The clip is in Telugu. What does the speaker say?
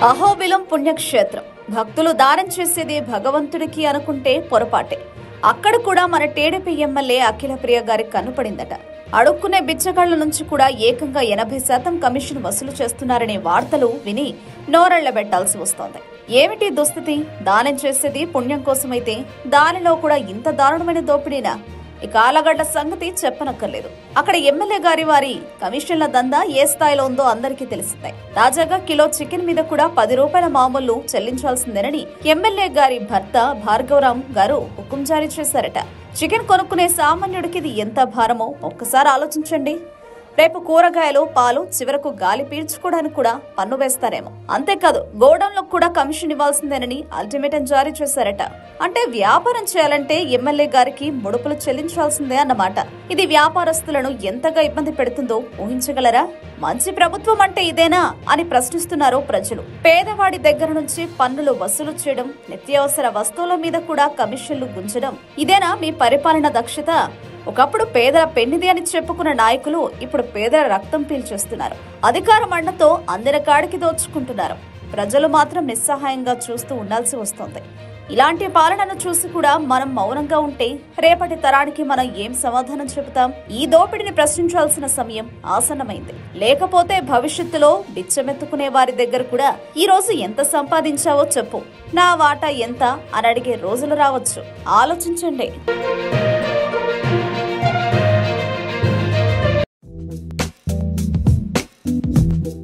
అహోబిలం పుణ్యక్షేత్రం భక్తులు దానం చేసేది భగవంతుడికి అనుకుంటే పొరపాటే. అక్కడ కూడా మన టీడీపీ ఎమ్మెల్యే అఖిలప్రియ గారి కన్నుపడిందట. అడుక్కునే బిచ్చగాళ్ల నుంచి కూడా ఏకంగా 80% కమిషన్ వసూలు చేస్తున్నారనే వార్తలు విని నోరెళ్లబెట్టాల్సి వస్తోంది. ఏమిటి దుస్థితి? దానం చేసేది పుణ్యం కోసమైతే దానిలో కూడా ఇంత దారుణమైన దోపిడీనా? ఇక ఆలగడ్డ సంగతి చెప్పనక్కర్లేదు. అక్కడ ఎమ్మెల్యే గారి వారి కమిషన్ల దందా ఏ స్థాయిలో ఉందో అందరికీ తెలిసిందే. తాజాగా కిలో చికెన్ మీద కూడా 10 రూపాయల మామూలు చెల్లించాల్సిందేనని ఎమ్మెల్యే గారి భర్త భార్గవరామ్ గారు హుకుం జారీ చేశారట. చికెన్ కొనుక్కునే సామాన్యుడికి ఇది ఎంత భారమో ఒక్కసారి ఆలోచించండి. రేపు కూరగాయలు, పాలు, చివరకు గాలి పీల్చుకోవడానికి కూడా పన్ను వేస్తారేమో. అంతేకాదు గోడౌన్లకు కూడా కమిషన్ ఇవ్వాల్సిందేనని అల్టిమేటం జారీ చేశారట. అంటే వ్యాపారం చేయాలంటే ఎమ్మెల్యే గారికి ముడుపులు చెల్లించాల్సిందే అన్నమాట. ఇది వ్యాపారస్తులను ఎంతగా ఇబ్బంది పెడుతుందో ఊహించగలరా? మంచి ప్రభుత్వం అంటే ఇదేనా అని ప్రశ్నిస్తున్నారు ప్రజలు. పేదవాడి దగ్గర నుంచి పన్నులు వసూలు చేయడం, నిత్యావసర వస్తువుల మీద కూడా కమిషన్లు గుంజడం, ఇదేనా మీ పరిపాలన దక్షత? ఒకప్పుడు పేదల పెన్నిది అని చెప్పుకున్న నాయకులు ఇప్పుడు పేదల రక్తం పీల్చేస్తున్నారు. అధికార మండతో అందిన కాడికి దోచుకుంటున్నారు. ప్రజలు మాత్రం నిస్సహాయంగా చూస్తూ ఉండాల్సి వస్తోంది. ఇలాంటి పాలనను చూసి కూడా మనం మౌనంగా ఉంటే రేపటి తరానికి మనం ఏం సమాధానం చెబుతాం? ఈ దోపిడిని ప్రశ్నించాల్సిన సమయం ఆసన్నమైంది. లేకపోతే భవిష్యత్తులో బిచ్చమెత్తుకునే వారి దగ్గర కూడా ఈ రోజు ఎంత సంపాదించావో చెప్పు, నా వాటా ఎంత అని అడిగే రోజులు రావచ్చు. ఆలోచించండి.